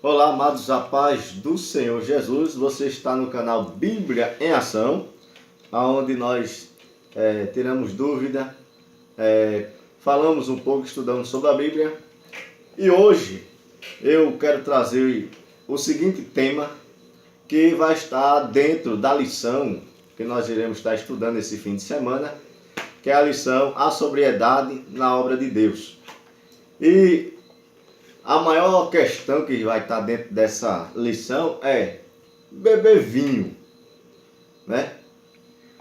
Olá, amados, a paz do Senhor Jesus. Você está no canal Bíblia em Ação, onde nós tiramos dúvida, falamos um pouco, estudamos sobre a Bíblia. E hoje eu quero trazer o seguinte tema, que vai estar dentro da lição que nós iremos estar estudando esse fim de semana, que é a lição A Sobriedade na Obra de Deus. E a maior questão que vai estar dentro dessa lição é beber vinho, né?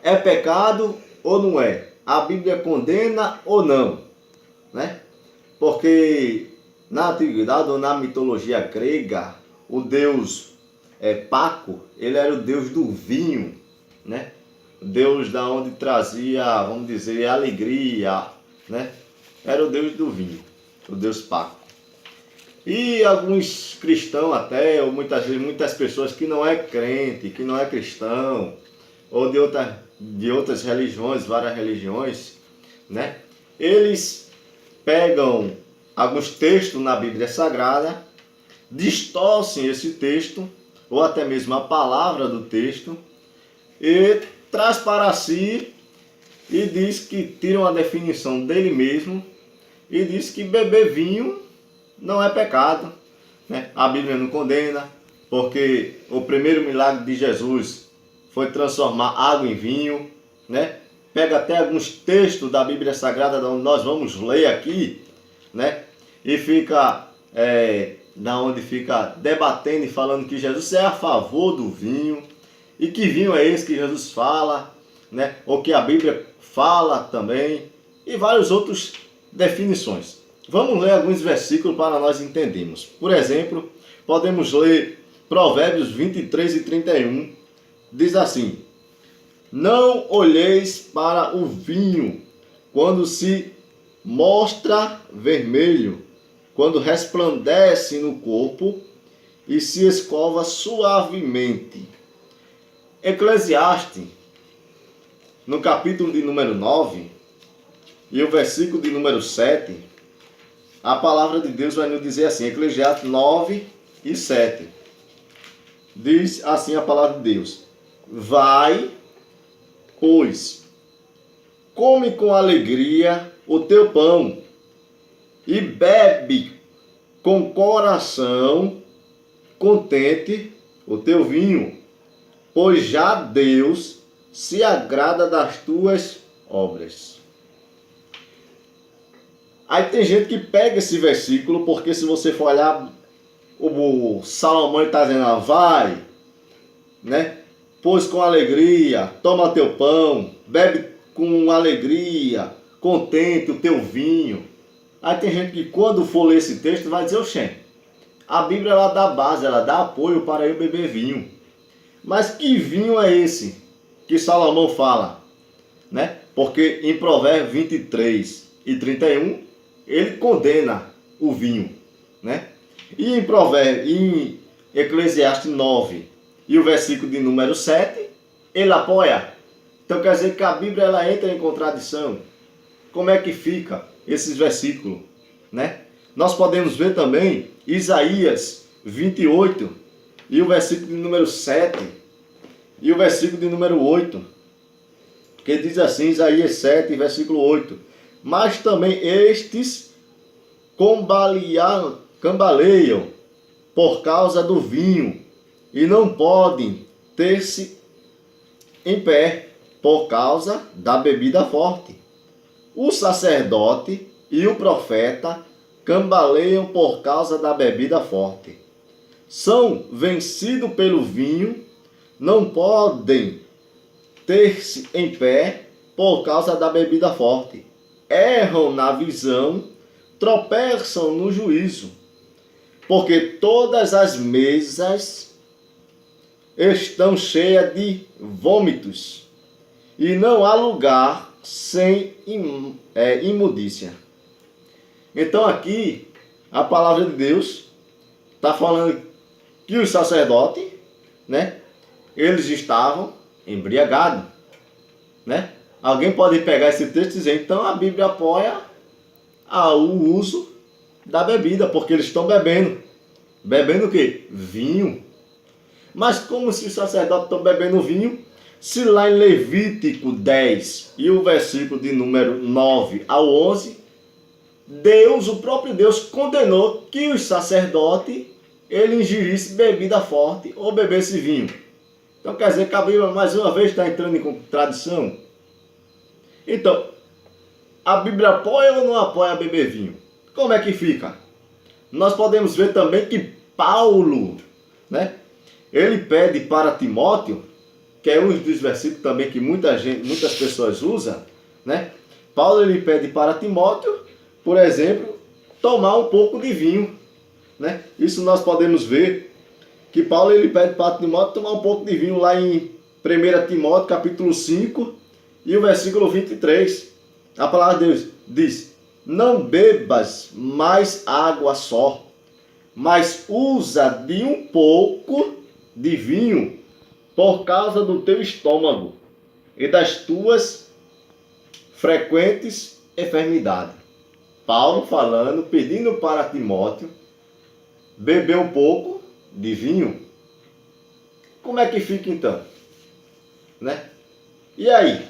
É pecado ou não é? A Bíblia condena ou não, né? Porque na antiguidade ou na mitologia grega, o deus Paco, ele era o deus do vinho, né? O deus da onde trazia, vamos dizer, alegria, né? Era o deus do vinho, o deus Paco. E alguns cristãos até, ou muitas pessoas que não é crente, que não é cristão, ou de outras religiões, várias religiões, né? Eles pegam alguns textos na Bíblia Sagrada, distorcem esse texto, ou até mesmo a palavra do texto, e traz para si e diz que tiram a definição dele mesmo, e diz que beber vinho não é pecado, né? A Bíblia não condena, porque o primeiro milagre de Jesus foi transformar água em vinho, né? Pega até alguns textos da Bíblia Sagrada, onde nós vamos ler aqui, né? E fica, onde fica debatendo e falando que Jesus é a favor do vinho, e que vinho é esse que Jesus fala, né? Ou que a Bíblia fala também, e várias outras definições. Vamos ler alguns versículos para nós entendermos. Por exemplo, podemos ler Provérbios 23 e 31. Diz assim: não olheis para o vinho quando se mostra vermelho, quando resplandece no corpo e se escova suavemente. Eclesiastes, no capítulo de número 9 e o versículo de número 7, a palavra de Deus vai nos dizer assim, Eclesiastes 9 e 7. Diz assim a palavra de Deus: vai, pois, come com alegria o teu pão e bebe com coração contente o teu vinho, pois já Deus se agrada das tuas obras. Aí tem gente que pega esse versículo, porque se você for olhar, o Salomão está dizendo, vai, né? Pois com alegria, toma teu pão, bebe com alegria, contente o teu vinho. Aí tem gente que quando for ler esse texto vai dizer, oxê, a Bíblia ela dá base, ela dá apoio para eu beber vinho. Mas que vinho é esse que Salomão fala, né? Porque em Provérbios 23 e 31, ele condena o vinho, né? E em Eclesiastes 9 e o versículo de número 7, ele apoia. Então quer dizer que a Bíblia ela entra em contradição. Como é que fica esses versículos, né? Nós podemos ver também Isaías 28 e o versículo de número 7 e o versículo de número 8, que diz assim, Isaías 7, versículo 8. Mas também estes cambaleiam por causa do vinho e não podem ter-se em pé por causa da bebida forte. O sacerdote e o profeta cambaleiam por causa da bebida forte. São vencidos pelo vinho, não podem ter-se em pé por causa da bebida forte. Erram na visão, tropeçam no juízo, porque todas as mesas estão cheias de vômitos, e não há lugar sem imundícia. Então aqui, a palavra de Deus está falando que os sacerdotes, né, eles estavam embriagados, né? Alguém pode pegar esse texto e dizer, então a Bíblia apoia o uso da bebida, porque eles estão bebendo. Bebendo o quê? Vinho. Mas como se os sacerdotes estão bebendo vinho? Se lá em Levítico 10 e o versículo de número 9 ao 11, Deus, o próprio Deus, condenou que os sacerdotes ele ingerisse bebida forte ou bebesse vinho. Então quer dizer que a Bíblia mais uma vez está entrando em contradição. Então, a Bíblia apoia ou não apoia beber vinho? Como é que fica? Nós podemos ver também que Paulo, né, ele pede para Timóteo, que é um dos versículos também que muitas pessoas usam, né? Paulo ele pede para Timóteo, por exemplo, tomar um pouco de vinho, né? Isso nós podemos ver que Paulo ele pede para Timóteo tomar um pouco de vinho lá em 1 Timóteo capítulo 5 e o versículo 23. A palavra de Deus diz: não bebas mais água só, mas usa de um pouco de vinho por causa do teu estômago e das tuas frequentes enfermidades. Paulo falando, pedindo para Timóteo beber um pouco de vinho. Como é que fica então? Né? E aí?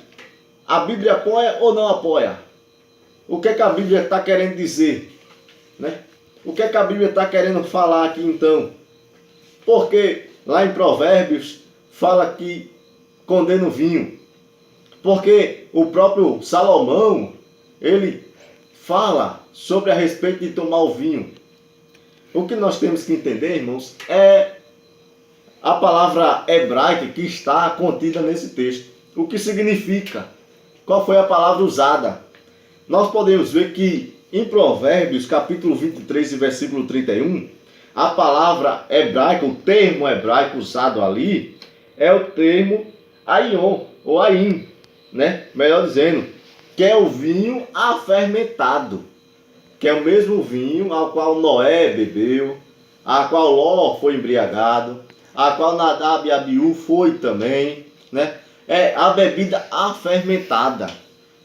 A Bíblia apoia ou não apoia? O que é que a Bíblia está querendo dizer? Né? O que é que a Bíblia está querendo falar aqui então? Porque lá em Provérbios fala que condena o vinho. Porque o próprio Salomão, ele fala sobre a respeito de tomar o vinho. O que nós temos que entender, irmãos, é a palavra hebraica que está contida nesse texto. O que significa? Qual foi a palavra usada? Nós podemos ver que em Provérbios, capítulo 23 e versículo 31, a palavra hebraica, o termo hebraico usado ali, é o termo aion, ou aim, né? Melhor dizendo, que é o vinho afermentado, que é o mesmo vinho ao qual Noé bebeu, a qual Ló foi embriagado, a qual Nadab e Abiú foi também, né? É a bebida afermentada,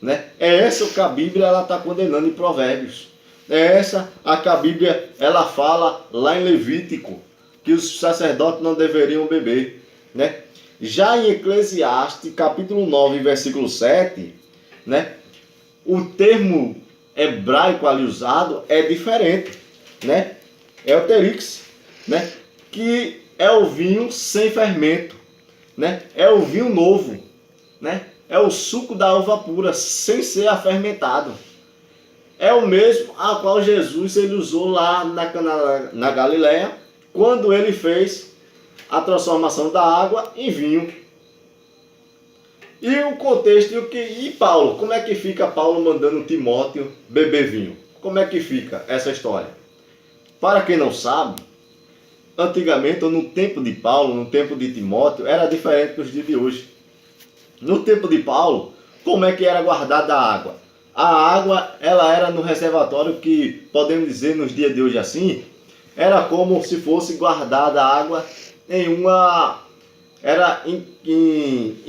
né? É essa que a Bíblia está condenando em Provérbios. É essa a que a Bíblia ela fala lá em Levítico, que os sacerdotes não deveriam beber, né? Já em Eclesiastes, capítulo 9, versículo 7, né? O termo hebraico ali usado é diferente, né? É o terix, né? Que é o vinho sem fermento, né? É o vinho novo, né? É o suco da uva pura, sem ser afermentado. É o mesmo a qual Jesus ele usou lá na Galileia, quando ele fez a transformação da água em vinho. E o contexto, e Paulo, como é que fica Paulo mandando Timóteo beber vinho? Como é que fica essa história? Para quem não sabe, antigamente, ou no tempo de Paulo, no tempo de Timóteo, era diferente dos dias de hoje. No tempo de Paulo, como é que era guardada a água? A água, ela era no reservatório que, podemos dizer nos dias de hoje assim, era como se fosse guardada a água em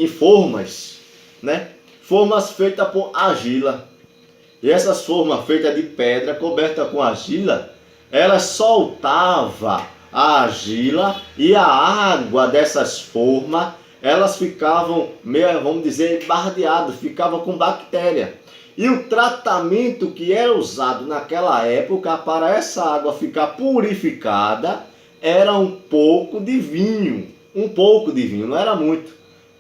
formas, né? Formas feitas por argila. E essas formas feitas de pedra, cobertas com argila, ela soltava a argila e a água dessas formas, elas ficavam, vamos dizer, bardeadas, ficavam com bactéria. E o tratamento que era usado naquela época para essa água ficar purificada era um pouco de vinho. Um pouco de vinho, não era muito,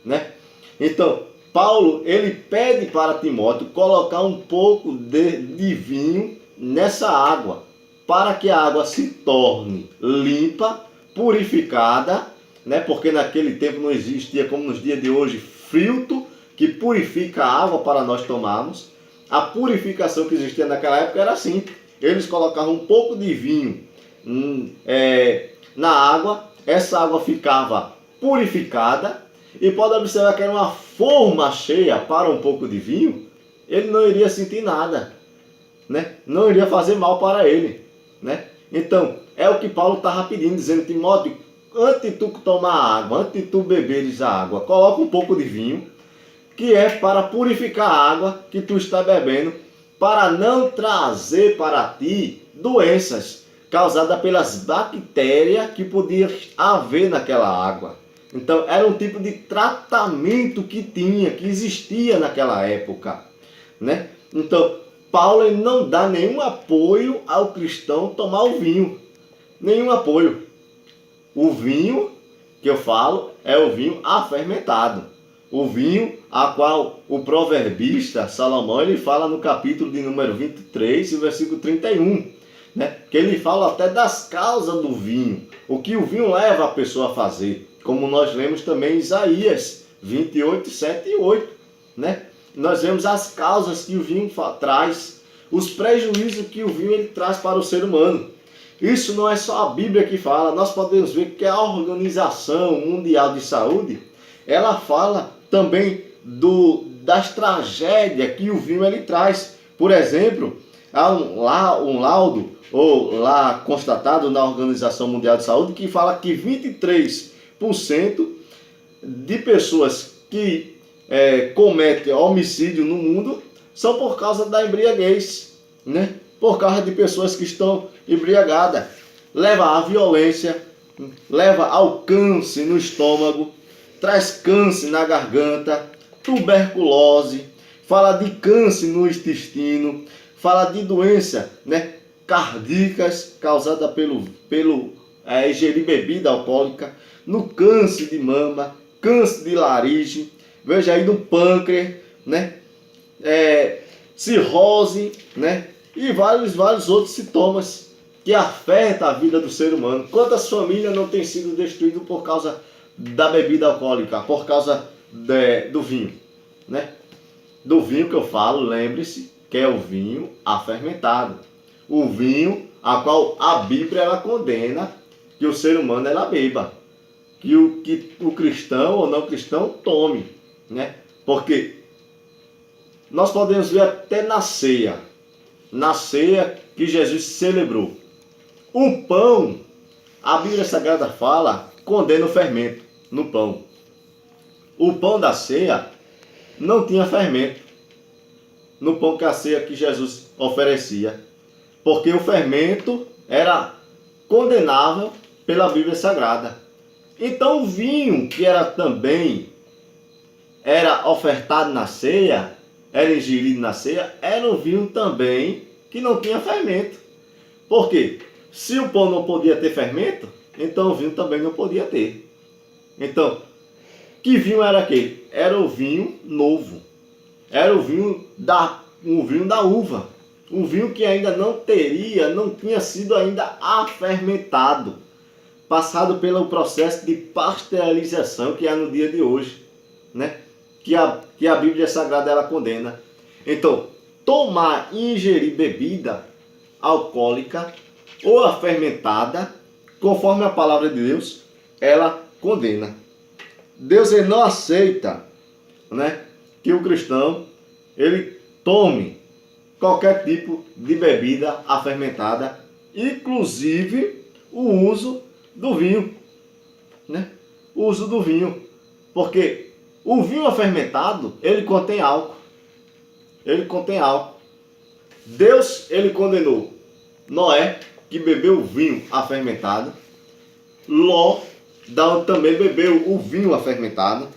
né? Então, Paulo, ele pede para Timóteo colocar um pouco de vinho nessa água, para que a água se torne limpa, purificada, né? Porque naquele tempo não existia, como nos dias de hoje, filtro que purifica a água para nós tomarmos. A purificação que existia naquela época era assim: eles colocavam um pouco de vinho na água, essa água ficava purificada, e pode observar que era uma forma cheia para um pouco de vinho, ele não iria sentir nada, né? Não iria fazer mal para ele, né? Então, é o que Paulo estava pedindo, dizendo: Timóteo, antes de tu tomar água, antes de tu beberes a água, coloca um pouco de vinho, que é para purificar a água que tu está bebendo, para não trazer para ti doenças, causada pelas bactérias que podia haver naquela água. Então era um tipo de tratamento que existia naquela época, né? Então Paulo ele não dá nenhum apoio ao cristão tomar o vinho, nenhum apoio. O vinho que eu falo é o vinho afermentado, o vinho a qual o proverbista Salomão ele fala no capítulo de número 23 e versículo 31, né? Que ele fala até das causas do vinho, o que o vinho leva a pessoa a fazer, como nós lemos também em Isaías 28, 7 e 8, né? Nós vemos as causas que o vinho traz, os prejuízos que o vinho ele traz para o ser humano. Isso não é só a Bíblia que fala, nós podemos ver que a Organização Mundial de Saúde, ela fala também das tragédias que o vinho ele traz. Por exemplo, há um laudo, ou lá constatado na Organização Mundial de Saúde, que fala que 23% de pessoas que cometem homicídio no mundo são por causa da embriaguez, né? Por causa de pessoas que estão embriagadas. Leva à violência, leva ao câncer no estômago, traz câncer na garganta, tuberculose, fala de câncer no intestino, fala de doença, né, cardíacas causada pelo ingerir bebida alcoólica, no câncer de mama, câncer de laringe, veja aí no pâncreas, né, cirrose, né, e vários outros sintomas que afetam a vida do ser humano. Quantas famílias não têm sido destruídas por causa da bebida alcoólica, por causa do vinho, né? Do vinho que eu falo, lembre-se que é o vinho afermentado. O vinho a qual a Bíblia ela condena que o ser humano ela beba, que o cristão ou não cristão tome, né? Porque nós podemos ver até na ceia que Jesus celebrou. O pão, a Bíblia Sagrada fala, condena o fermento no pão. O pão da ceia não tinha fermento no pão que a ceia que Jesus oferecia, porque o fermento era condenável pela Bíblia Sagrada. Então o vinho que era ofertado na ceia, era ingerido na ceia, era um vinho também que não tinha fermento. Por quê? Se o pão não podia ter fermento, então o vinho também não podia ter. Então, que vinho era aquele? Era o vinho novo. Era o vinho da uva. Um vinho que ainda não tinha sido ainda afermentado, passado pelo processo de pasteurização que há no dia de hoje, né? Que a Bíblia Sagrada ela condena. Então, tomar e ingerir bebida alcoólica ou a fermentada, conforme a palavra de Deus, ela condena. Deus ele não aceita, né, que o cristão ele tome qualquer tipo de bebida afermentada, inclusive o uso do vinho, né? O uso do vinho, porque o vinho afermentado, ele contém álcool. Ele contém álcool. Deus, ele condenou Noé, que bebeu o vinho afermentado. Ló, da onde também bebeu o vinho afermentado.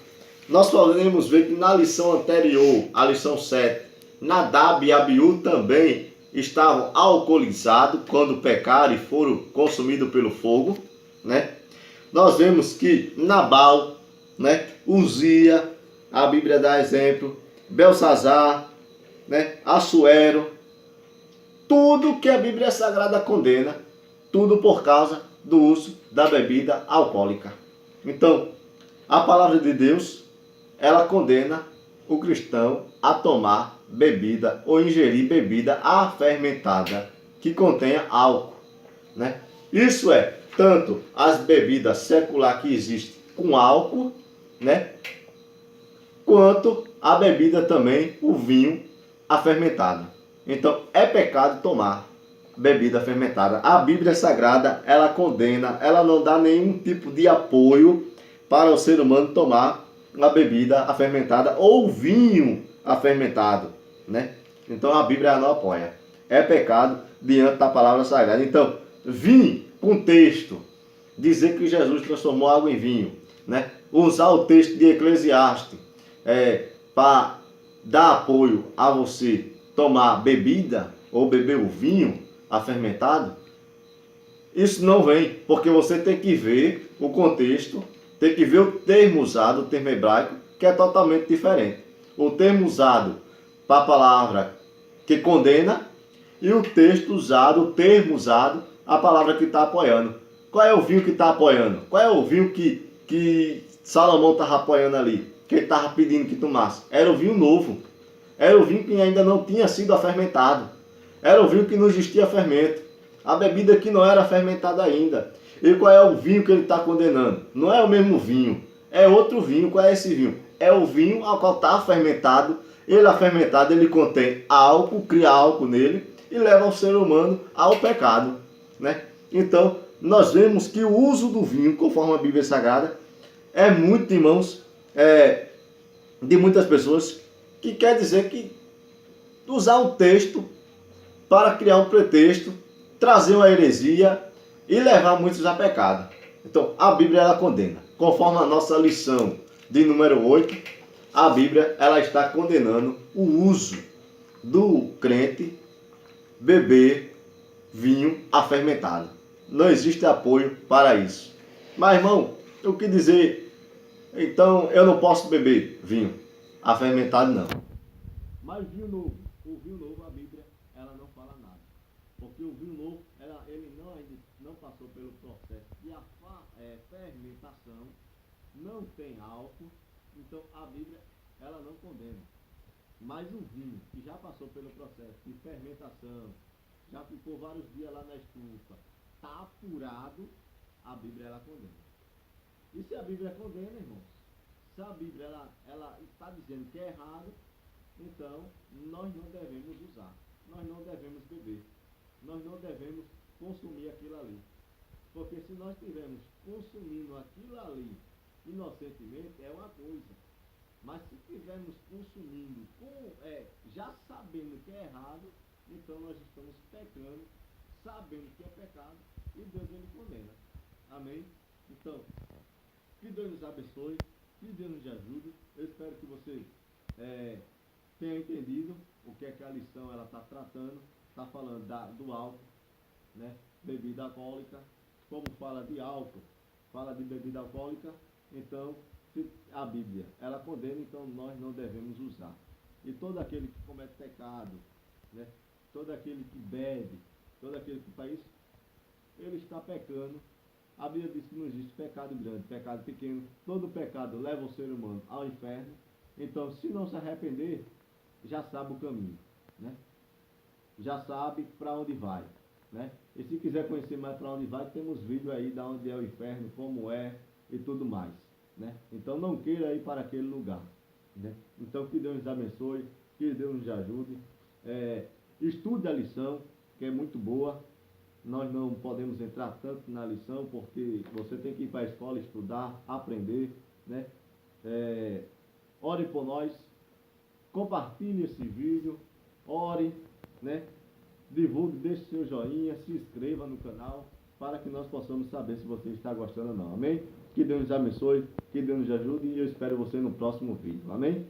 Nós podemos ver que na lição anterior, a lição 7, Nadab e Abiú também estavam alcoolizados quando pecaram e foram consumidos pelo fogo, né? Nós vemos que Nabal, né, Uzia, a Bíblia dá exemplo, Belsazar, né, Assuero, tudo que a Bíblia Sagrada condena, tudo por causa do uso da bebida alcoólica. Então, a palavra de Deus, ela condena o cristão a tomar bebida ou ingerir bebida afermentada que contenha álcool, né? Isso é, tanto as bebidas seculares que existem com álcool, né, quanto a bebida também, o vinho afermentado. Então, é pecado tomar bebida fermentada. A Bíblia Sagrada, ela condena, ela não dá nenhum tipo de apoio para o ser humano tomar a bebida afermentada ou vinho afermentado, né? Então, a Bíblia não apoia. É pecado diante da palavra sagrada. Então, vir com texto, dizer que Jesus transformou água em vinho, né? Usar o texto de Eclesiastes para dar apoio a você tomar bebida ou beber o vinho afermentado, isso não vem, porque você tem que ver o contexto, tem que ver o termo usado, o termo hebraico, que é totalmente diferente. O termo usado para a palavra que condena e o texto usado, o termo usado, a palavra que está apoiando. Qual é o vinho que está apoiando? Qual é o vinho que Salomão estava apoiando ali? Que ele estava pedindo que tomasse? Era o vinho novo. Era o vinho que ainda não tinha sido afermentado. Era o vinho que não existia fermento. A bebida que não era fermentada ainda. E qual é o vinho que ele está condenando? Não é o mesmo vinho. É outro vinho. Qual é esse vinho? É o vinho ao qual está fermentado. Ele é fermentado, ele contém álcool, cria álcool nele e leva o ser humano ao pecado, né? Então, nós vemos que o uso do vinho, conforme a Bíblia Sagrada, é muito, irmãos, de muitas pessoas, que quer dizer que usar um texto para criar um pretexto, trazer uma heresia e levar muitos a pecado. Então, a Bíblia ela condena. Conforme a nossa lição de número 8, a Bíblia ela está condenando o uso do crente beber vinho afermentado. Não existe apoio para isso. Mas, irmão, o que dizer? Então, eu não posso beber vinho afermentado, não. Mas o vinho novo, a Bíblia, ela não fala nada. Porque o vinho novo, ele ainda não passou pelo processo de fermentação, não tem álcool, então a Bíblia, ela não condena. Mas o vinho, que já passou pelo processo de fermentação, já ficou vários dias lá na estufa, está apurado, a Bíblia, ela condena. E se a Bíblia condena, irmãos, se a Bíblia, ela está dizendo que é errado, então, nós não devemos usar, nós não devemos beber, nós não devemos consumir aquilo ali. Porque se nós estivermos consumindo aquilo ali inocentemente, é uma coisa. Mas se estivermos consumindo já sabendo que é errado, então nós estamos pecando, sabendo que é pecado, e Deus ele condena. Amém? Então, que Deus nos abençoe, que Deus nos ajude. Eu espero que você tenha entendido o que é que a lição ela está tratando. Está falando do álcool, né? Bebida alcoólica. Como fala de álcool, fala de bebida alcoólica, então se a Bíblia ela condena, então nós não devemos usar. E todo aquele que comete pecado, né? Todo aquele que bebe, todo aquele que faz isso, ele está pecando. A Bíblia diz que não existe pecado grande, pecado pequeno. Todo pecado leva o ser humano ao inferno. Então, se não se arrepender, já sabe o caminho, né? Já sabe para onde vai, né? E se quiser conhecer mais para onde vai, temos vídeo aí de onde é o inferno, como é e tudo mais, né? Então não queira ir para aquele lugar, né? Então que Deus nos abençoe, que Deus nos ajude. Estude a lição, que é muito boa. Nós não podemos entrar tanto na lição, porque você tem que ir para a escola estudar, aprender, né? Ore por nós, compartilhe esse vídeo, ore, né? Divulgue, deixe seu joinha, se inscreva no canal, para que nós possamos saber se você está gostando ou não. Amém? Que Deus nos abençoe, que Deus nos ajude, e eu espero você no próximo vídeo. Amém?